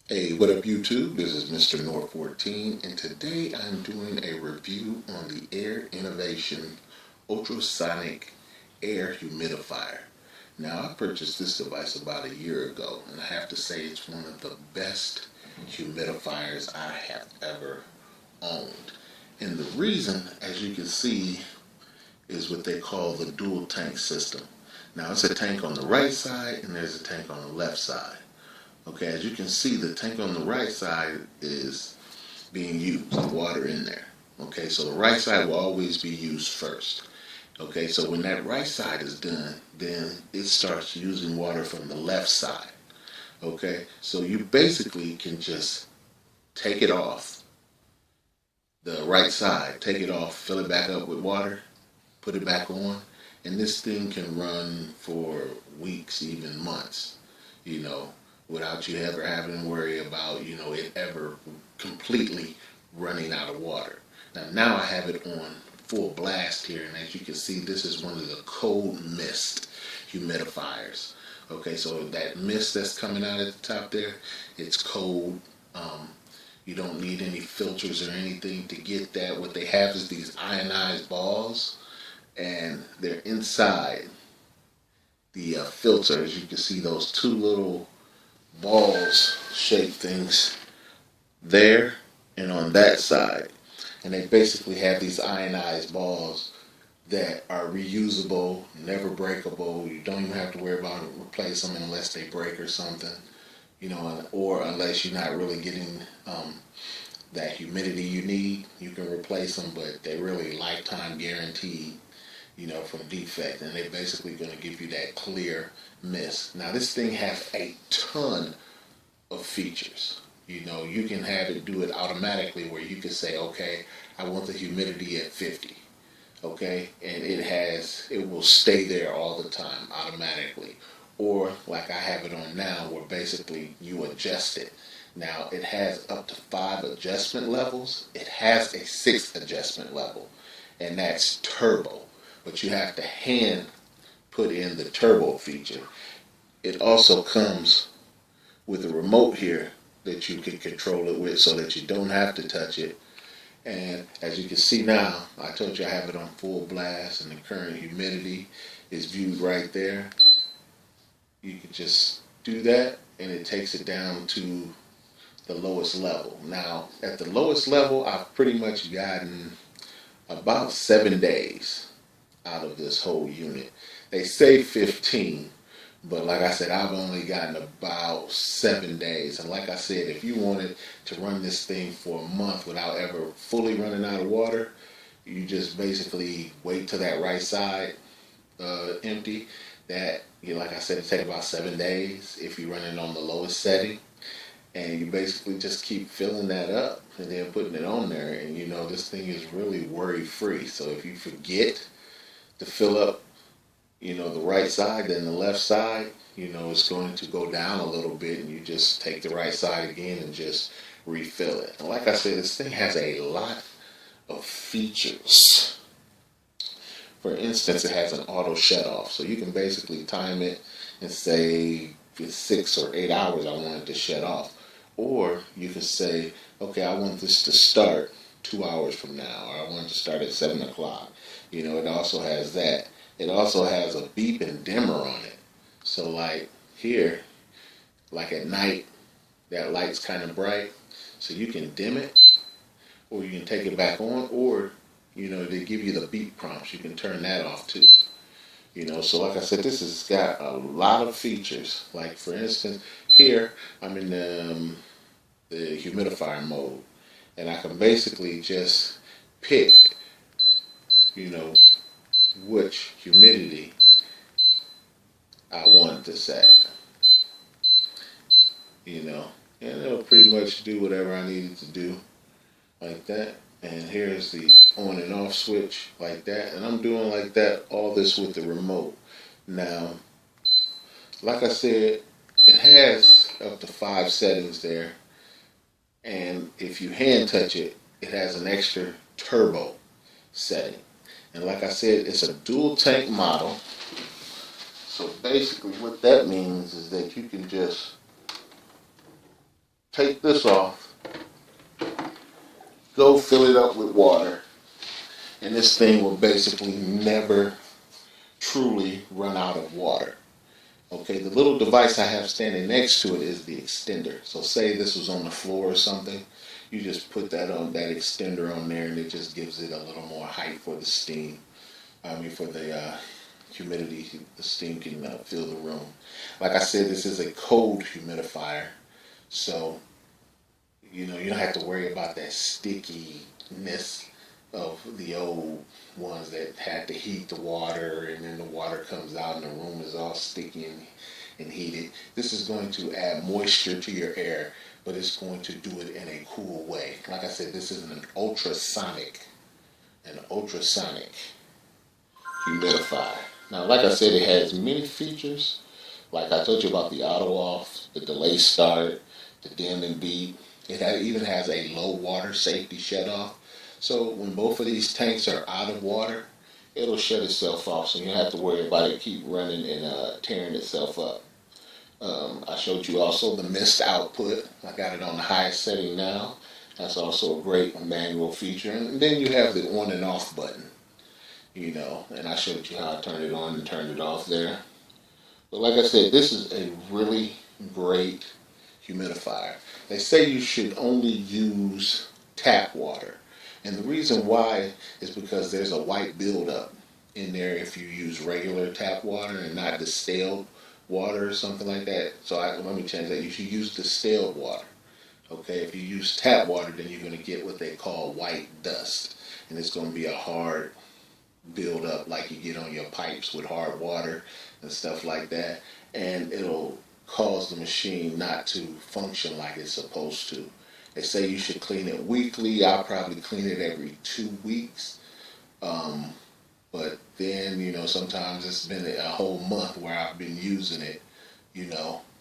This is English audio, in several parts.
Hey, what up YouTube? This is Mr. North 14 and today I'm doing a review on the Air Innovation Ultrasonic Air Humidifier. Now I purchased this device about a year ago and I have to say it's one of the best humidifiers I have ever owned. And the reason, as you can see, is what they call the dual tank system. Now it's a tank on the right side and there's a tank on the left side. Okay, as you can see, the tank on the right side is being used, the water in there. Okay, so the right side will always be used first. Okay, so when that right side is done, then it starts using water from the left side. Okay, so you basically can just take it off the right side, take it off, fill it back up with water, put it back on, and this thing can run for weeks, even months, you know, without you ever having to worry about, it ever completely running out of water. Now I have it on full blast here, and as you can see, this is one of the cold mist humidifiers. Okay, so that mist that's coming out at the top there, it's cold. You don't need any filters or anything to get that. What they have is these ionized balls, and they're inside the filter. As you can see, those two little balls shaped things there and on that side. And they basically have these ionized balls that are reusable, never breakable. You don't even have to worry about replacing them unless they break or something, or unless you're not really getting that humidity you need. You can replace them, but they're really lifetime guaranteed, from defect. And they're basically going to give you that clear mist. Now, this thing has a ton of features. You can have it do it automatically where you can say, okay, I want the humidity at 50. Okay, and it will stay there all the time automatically. Or like I have it on now where basically you adjust it. Now it has up to 5 adjustment levels. It has a 6th adjustment level, and that's turbo. But you have to hand put in the turbo feature. It also comes with a remote here that you can control it with so that you don't have to touch it. And as you can see now, I told you I have it on full blast and the current humidity is viewed right there. You can just do that and it takes it down to the lowest level. Now, at the lowest level, I've pretty much gotten about 7 days out of this whole unit. They say 15, but like I said, I've only gotten about 7 days. And like I said, if you wanted to run this thing for a month without ever fully running out of water, you just basically wait till that right side empty. That, like I said, it takes about 7 days if you run it on the lowest setting. And you basically just keep filling that up and then putting it on there. And this thing is really worry free. So if you forget to fill up the right side, then the left side, it's going to go down a little bit, and you just take the right side again and just refill it. And like I said, this thing has a lot of features. For instance, it has an auto shut off, so you can basically time it and say if it's 6 or 8 hours I want it to shut off. Or you can say, okay, I want this to start 2 hours from now, or I want it to start at 7 o'clock. It also has that. It also has a beep and dimmer on it. So like here, like at night, that light's kind of bright. So you can dim it, or you can take it back on, or, they give you the beep prompts. You can turn that off too. So like I said, this has got a lot of features. Like for instance, here I'm in the humidifier mode, and I can basically just pick, you know, which humidity I want to set, you know, and it'll pretty much do whatever I need it to do like that. And here's the on and off switch like that. And I'm doing like that, all this with the remote. Now, like I said, it has up to 5 settings there. And if you hand touch it, it has an extra turbo setting. And like I said, it's a dual tank model. So basically what that means is that you can just take this off, go fill it up with water, and this thing will basically never truly run out of water. Okay, the little device I have standing next to it is the extender. So say this was on the floor or something, you just put that extender on there, and it just gives it a little more height for the steam. For the humidity, the steam can fill the room. Like I said, this is a cold humidifier, so you don't have to worry about that stickiness of the old ones that had to heat the water, and then the water comes out and the room is all sticky and heated. This is going to add moisture to your air, but it's going to do it in a cool way. Like I said, this is an ultrasonic humidifier. Now, like I said, it has many features. Like I told you about the auto off, the delay start, the dim and beep. It even has a low water safety shut off. So when both of these tanks are out of water, it'll shut itself off. So you don't have to worry about it keep running and tearing itself up. I showed you also the mist output. I got it on the highest setting now. That's also a great manual feature. And then you have the on and off button. And I showed you how I turned it on and turned it off there. But like I said, this is a really great humidifier. They say you should only use tap water. And the reason why is because there's a white buildup in there if you use regular tap water and not distilled water or something like that. So let me change that. You should use distilled water. Okay, if you use tap water, then you're going to get what they call white dust. And it's going to be a hard build up like you get on your pipes with hard water and stuff like that, and it'll cause the machine not to function like it's supposed to. They say you should clean it weekly. I'll probably clean it every 2 weeks, but then sometimes it's been a whole month where I've been using it, and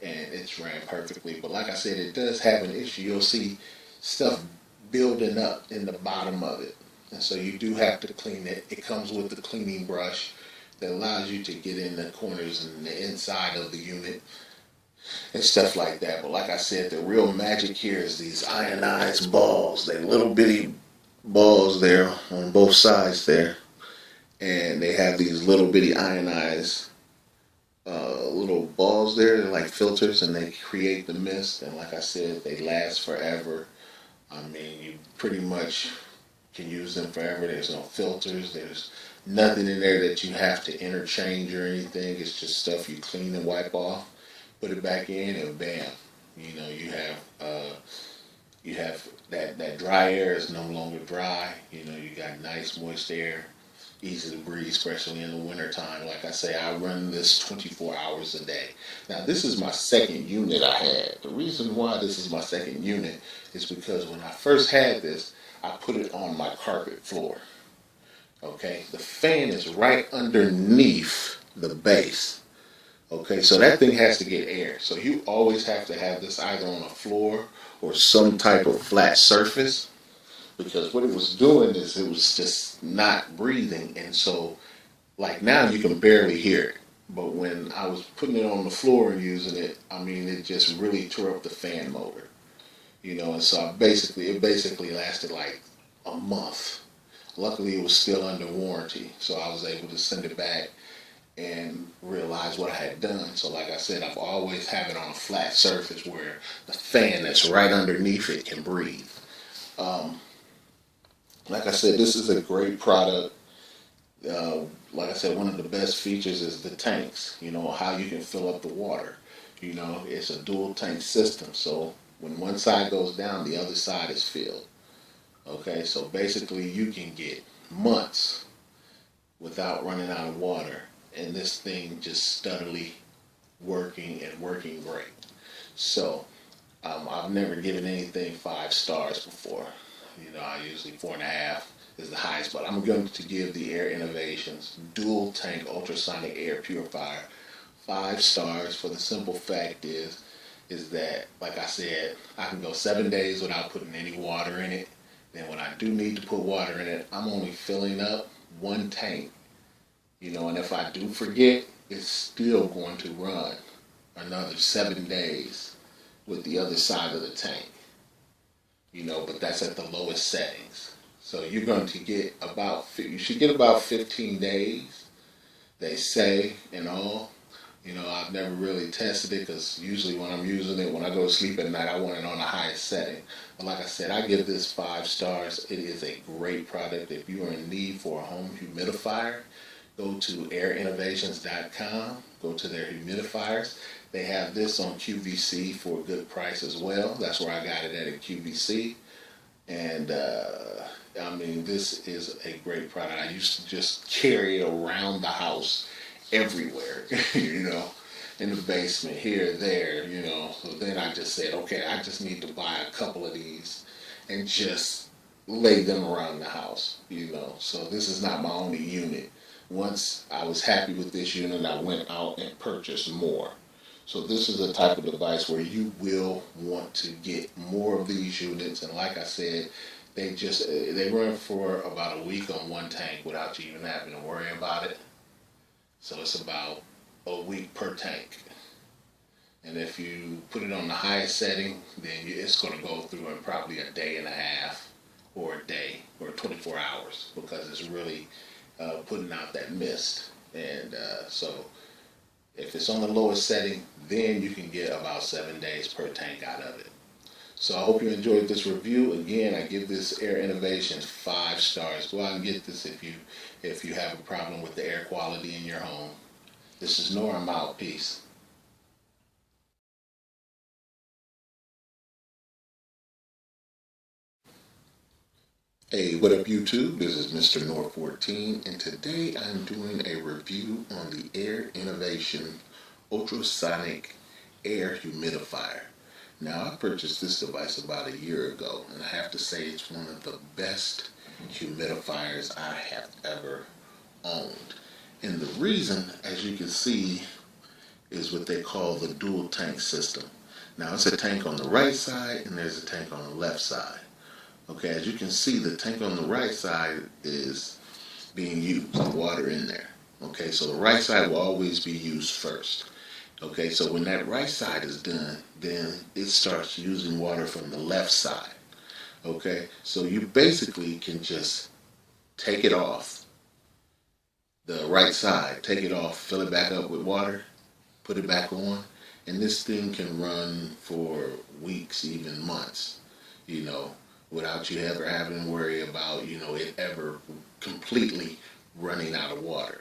it's ran perfectly. But like I said, it does have an issue. You'll see stuff building up in the bottom of it. And so you do have to clean it. It comes with the cleaning brush that allows you to get in the corners and the inside of the unit and stuff like that. But like I said, the real magic here is these ionized balls. They're little bitty balls there on both sides there. And they have these little bitty ionized little balls there. They're like filters, and they create the mist. And like I said, they last forever. I mean, you pretty much can use them forever. There's no filters. There's nothing in there that you have to interchange or anything. It's just stuff you clean and wipe off, put it back in, and bam. You have that dry air is no longer dry. You got nice moist air, easy to breathe, especially in the wintertime. Like I say, I run this 24 hours a day. Now, this is my second unit I had. The reason why this is my second unit is because when I first had this, I put it on my carpet floor. Okay, the fan is right underneath the base. Okay, so that thing has to get air. So you always have to have this either on a floor or some type of flat surface, because what it was doing is it was just not breathing. And so, like now you can barely hear it. But when I was putting it on the floor and using it, I mean, it just really tore up the fan motor. And so it basically lasted like a month. Luckily, it was still under warranty, so I was able to send it back and realize what I had done. So like I said, I've always have it on a flat surface where the fan that's right underneath it can breathe. Like I said, this is a great product. Like I said, one of the best features is the tanks, how you can fill up the water. It's a dual tank system, so when one side goes down, the other side is filled. Okay, so basically you can get months without running out of water, and this thing just steadily working and working great. So I've never given anything 5 stars before. I usually 4.5 is the highest, but I'm going to give the Air Innovations dual tank ultrasonic air purifier 5 stars for the simple fact is that, like I said, I can go 7 days without putting any water in it. Then when I do need to put water in it, I'm only filling up 1 tank. And if I do forget, it's still going to run another 7 days with the other side of the tank, but that's at the lowest settings. So you're going to get you should get about 15 days, they say, and all. I've never really tested it because usually when I'm using it, when I go to sleep at night, I want it on the highest setting. But like I said, I give this 5 stars. It is a great product. If you are in need for a home humidifier, go to airinnovations.com, go to their humidifiers. They have this on QVC for a good price as well. That's where I got it at QVC. And I mean, this is a great product. I used to just carry it around the house everywhere, in the basement, here, there. So then I just said, okay, I just need to buy a couple of these and just lay them around the house. So this is not my only unit. Once I was happy with this unit, I went out and purchased more. So this is a type of device where you will want to get more of these units. And like I said, they run for about a week on one tank without you even having to worry about it. So it's about a week per tank. And if you put it on the highest setting, then it's going to go through in probably a day and a half or a day or 24 hours because it's really putting out that mist. And so if it's on the lowest setting, then you can get about 7 days per tank out of it. So I hope you enjoyed this review. Again, I give this Air Innovations 5 stars. Go out and get this if you have a problem with the air quality in your home. This is Norm out. Peace. Hey, what up YouTube? This is Mr. North 14, and today I'm doing a review on the Air Innovation Ultrasonic Air Humidifier. Now, I purchased this device about a year ago, and I have to say it's one of the best humidifiers I have ever owned. And the reason, as you can see, is what they call the dual tank system. Now, it's a tank on the right side, and there's a tank on the left side. Okay, as you can see, the tank on the right side is being used, the water in there. Okay, so the right side will always be used first. Okay, so when that right side is done, then it starts using water from the left side. Okay, so you basically can just take it off the right side, take it off, fill it back up with water, put it back on, and this thing can run for weeks, even months, without you ever having to worry about, it ever completely running out of water.